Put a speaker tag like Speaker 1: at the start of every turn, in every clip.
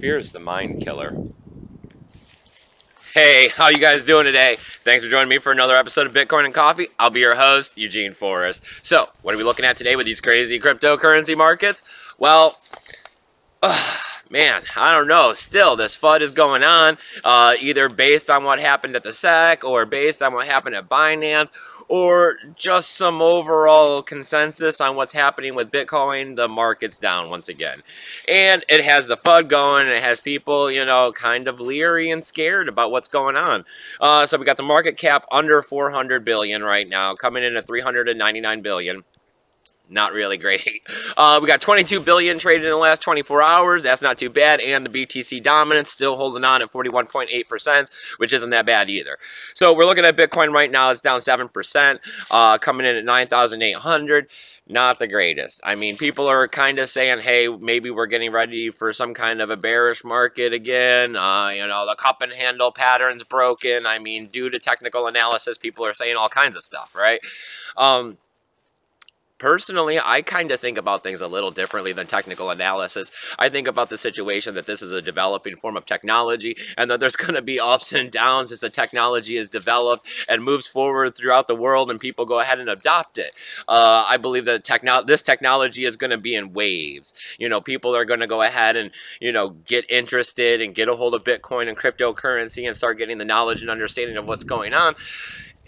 Speaker 1: Fear is the mind killer. Hey, how you guys doing today? Thanks for joining me for another episode of Bitcoin and Coffee. I'll be your host, Eugene Forrest. So, what are we looking at today with these crazy cryptocurrency markets? Well, man, I don't know. Still, this FUD is going on, either based on what happened at the SEC or based on what happened at Binance, or just some overall consensus on what's happening with Bitcoin. The market's down once again. And it has the FUD going, and it has people, you know, kind of leery and scared about what's going on. So we got the market cap under 400 billion right now, coming in at 399 billion. Not really great. We got 22 billion traded in the last 24 hours. That's not too bad. And the BTC dominance still holding on at 41.8%, which isn't that bad either. So we're looking at Bitcoin right now. It's down 7%, coming in at 9,800. Not the greatest. I mean, people are kind of saying, hey, maybe we're getting ready for some kind of a bearish market again. You know, the cup and handle pattern's broken. I mean, due to technical analysis, people are saying all kinds of stuff, right? Personally, I kind of think about things a little differently than technical analysis. I think about the situation that this is a developing form of technology and that there's going to be ups and downs as the technology is developed and moves forward throughout the world and people go ahead and adopt it. I believe that this technology is going to be in waves. You know, people are going to go ahead and, you know, get interested and get a hold of Bitcoin and cryptocurrency and start getting the knowledge and understanding of what's going on.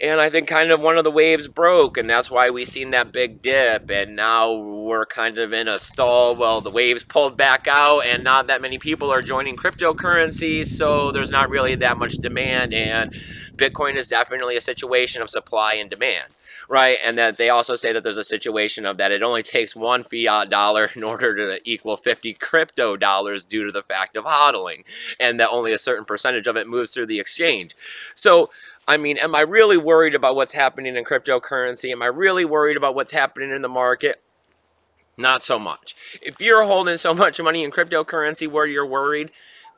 Speaker 1: And I think kind of one of the waves broke, and that's why we've seen that big dip, and now we're kind of in a stall. Well, the waves pulled back out, and not that many people are joining cryptocurrency, so there's not really that much demand, and Bitcoin is definitely a situation of supply and demand, right? And that they also say that there's a situation of that it only takes one fiat dollar in order to equal 50 crypto dollars due to the fact of hodling, and that only a certain percentage of it moves through the exchange. So, I mean, am I really worried about what's happening in cryptocurrency? Am I really worried about what's happening in the market? Not so much. If you're holding so much money in cryptocurrency where you're worried,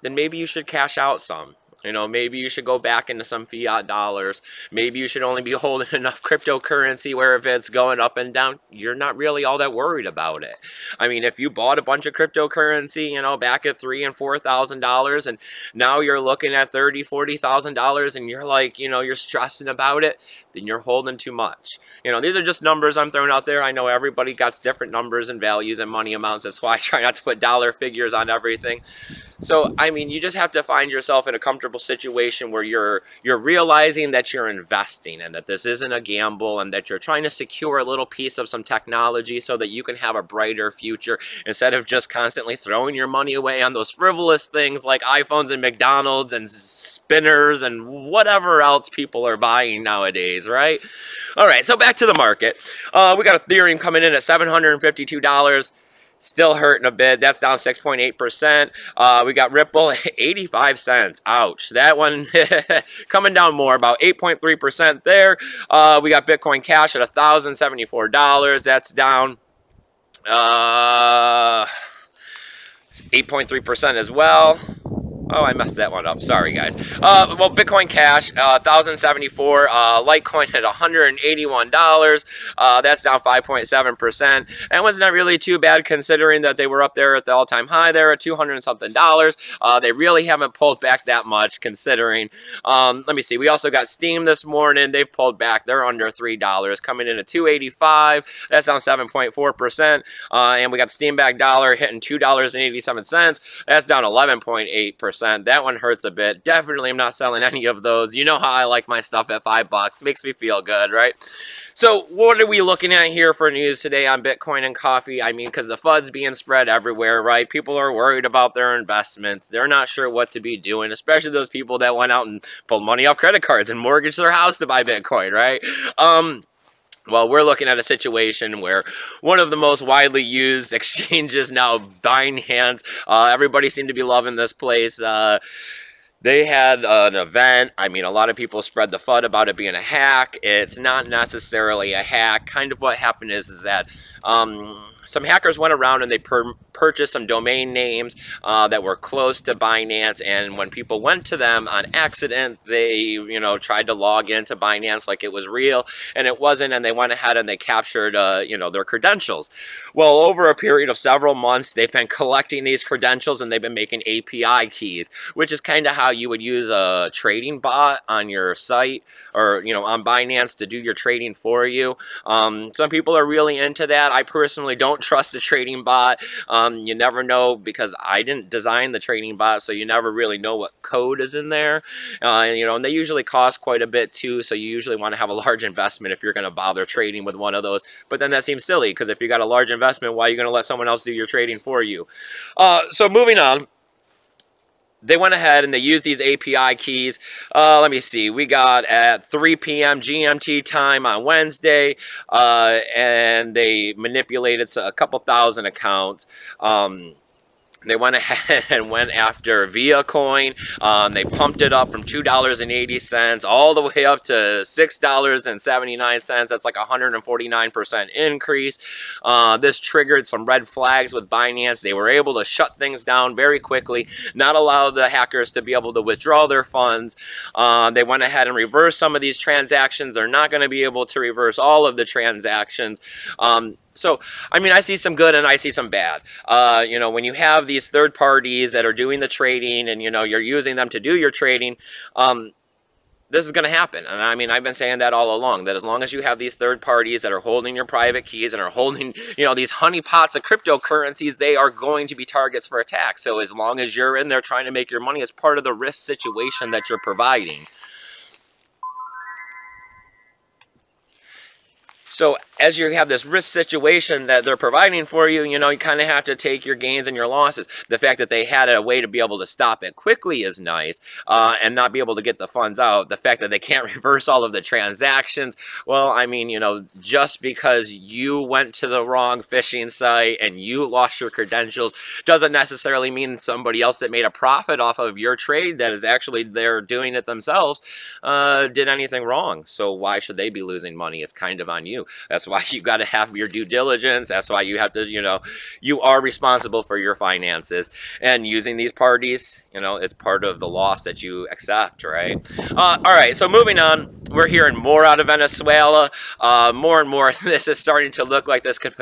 Speaker 1: then maybe you should cash out some. You know, maybe you should go back into some fiat dollars. Maybe you should only be holding enough cryptocurrency where if it's going up and down, you're not really all that worried about it. I mean, if you bought a bunch of cryptocurrency, you know, back at $3,000 and $4,000, and now you're looking at $30,000, $40,000, and you're like, you know, you're stressing about it, then you're holding too much. You know, these are just numbers I'm throwing out there. I know everybody got different numbers and values and money amounts. That's why I try not to put dollar figures on everything. So, I mean, you just have to find yourself in a comfortable situation where you're realizing that you're investing and that this isn't a gamble and that you're trying to secure a little piece of some technology so that you can have a brighter future instead of just constantly throwing your money away on those frivolous things like iPhones and McDonald's and spinners and whatever else people are buying nowadays, right? All right, so back to the market. We got Ethereum coming in at $752. Still hurting a bit. That's down 6.8%. We got Ripple, 85 cents. Ouch. That one coming down more, about 8.3% there. We got Bitcoin Cash at $1,074. That's down 8.3% as well. Oh, I messed that one up. Sorry, guys. Well, Bitcoin Cash, $1,074. Litecoin at $181. That's down 5.7%. That one's not really too bad considering that they were up there at the all-time high there at $200 and something. They really haven't pulled back that much considering. Let me see. We also got Steam this morning. They've pulled back. They're under $3, coming in at $2.85. That's down 7.4%. And we got Steam back dollar hitting $2.87. That's down 11.8%. That one hurts a bit. Definitely am not selling any of those. You know how I like my stuff at $5. Makes me feel good, right? So what are we looking at here for news today on Bitcoin and coffee? I mean, because the FUD's being spread everywhere, right? People are worried about their investments. They're not sure what to be doing, especially those people that went out and pulled money off credit cards and mortgaged their house to buy Bitcoin, right? Well, we're looking at a situation where one of the most widely used exchanges now, Binance, everybody seemed to be loving this place. They had an event. I mean, a lot of people spread the FUD about it being a hack. It's not necessarily a hack. Kind of what happened is that some hackers went around and they purchased some domain names that were close to Binance, and when people went to them on accident, they, you know, tried to log into Binance like it was real, and it wasn't, and they went ahead and they captured, you know, their credentials. Well, over a period of several months, they've been collecting these credentials and they've been making API keys, which is kind of how you would use a trading bot on your site, or, you know, on Binance to do your trading for you. Some people are really into that. I personally don't trust a trading bot. You never know, because I didn't design the trading bot, so you never really know what code is in there. You know, and they usually cost quite a bit too, so you usually want to have a large investment if you're going to bother trading with one of those. But then that seems silly, because if you got a large investment, why are you going to let someone else do your trading for you? So moving on. They went ahead and they used these API keys. Let me see. We got at 3 p.m. GMT time on Wednesday, and they manipulated a couple thousand accounts. They went ahead and went after Viacoin. They pumped it up from $2.80 all the way up to $6.79. That's like a 149% increase. This triggered some red flags with Binance. They were able to shut things down very quickly, not allow the hackers to be able to withdraw their funds. They went ahead and reversed some of these transactions. They're not going to be able to reverse all of the transactions. So, I mean, I see some good and I see some bad. You know, when you have these third parties that are doing the trading and, you know, you're using them to do your trading, this is going to happen. And I mean, I've been saying that all along, that as long as you have these third parties that are holding your private keys and are holding, you know, these honeypots of cryptocurrencies, they are going to be targets for attack. So as long as you're in there trying to make your money, as part of the risk situation that you're providing. So as you have this risk situation that they're providing for you, you know, you kind of have to take your gains and your losses. The fact that they had a way to be able to stop it quickly is nice, and not be able to get the funds out. The fact that they can't reverse all of the transactions, well, I mean, you know, just because you went to the wrong phishing site and you lost your credentials doesn't necessarily mean somebody else that made a profit off of your trade, that is actually they're doing it themselves, did anything wrong. So why should they be losing money? It's kind of on you. That's why you got to have your due diligence. That's why you have to, you know, you are responsible for your finances, and using these parties, you know, it's part of the loss that you accept, right? All right, so moving on, we're hearing more out of Venezuela. More and more, this is starting to look like this could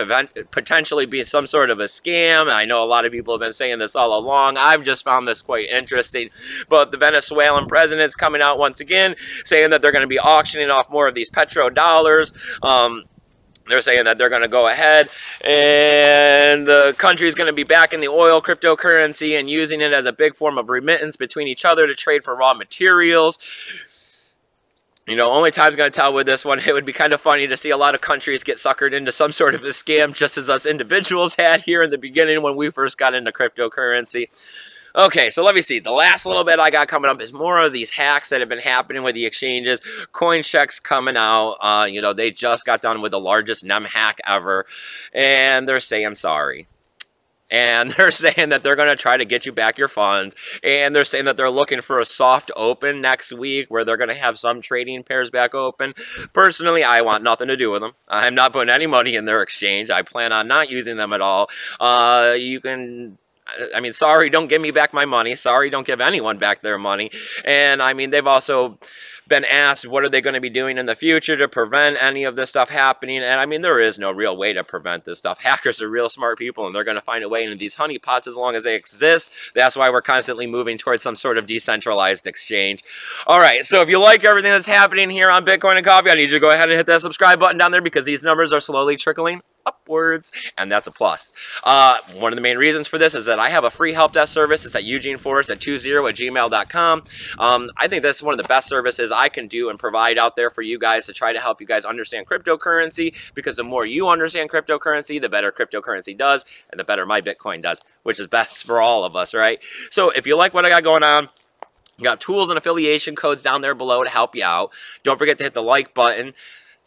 Speaker 1: potentially be some sort of a scam. I know a lot of people have been saying this all along. I've just found this quite interesting. But the Venezuelan president's coming out once again saying that they're going to be auctioning off more of these petrodollars. They're saying that they're going to go ahead and the country is going to be back in the oil cryptocurrency and using it as a big form of remittance between each other to trade for raw materials. You know, only time's going to tell with this one. It would be kind of funny to see a lot of countries get suckered into some sort of a scam, just as us individuals had here in the beginning when we first got into cryptocurrency. Okay, so let me see. The last little bit I got coming up is more of these hacks that have been happening with the exchanges. Coincheck's coming out. You know, they just got done with the largest NEM hack ever, and they're saying sorry. And they're saying that they're going to try to get you back your funds. And they're saying that they're looking for a soft open next week where they're going to have some trading pairs back open. Personally, I want nothing to do with them. I'm not putting any money in their exchange. I plan on not using them at all. You can... I mean, sorry, don't give me back my money. Sorry, don't give anyone back their money. And, I mean, they've also been asked what are they going to be doing in the future to prevent any of this stuff happening. And, I mean, there is no real way to prevent this stuff. Hackers are real smart people, and they're going to find a way into these honeypots as long as they exist. That's why we're constantly moving towards some sort of decentralized exchange. All right, so if you like everything that's happening here on Bitcoin and Coffee, I need you to go ahead and hit that subscribe button down there, because these numbers are slowly trickling upwards, and that's a plus. One of the main reasons for this is that I have a free help desk service. It's at eugeneforrest20@gmail.com. I think that's one of the best services I can do and provide out there for you guys to try to help you guys understand cryptocurrency, because the more you understand cryptocurrency, the better cryptocurrency does, and the better my Bitcoin does, which is best for all of us, right? So if you like what I got going on, you got tools and affiliation codes down there below to help you out. Don't forget to hit the like button.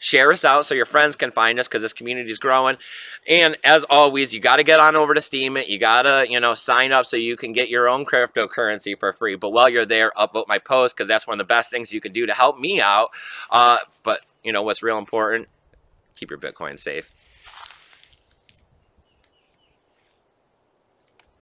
Speaker 1: Share us out so your friends can find us, because this community is growing. And as always, you got to get on over to Steam it. You got to, you know, sign up so you can get your own cryptocurrency for free. But while you're there, upvote my post, because that's one of the best things you can do to help me out. But, you know, what's real important, keep your Bitcoin safe.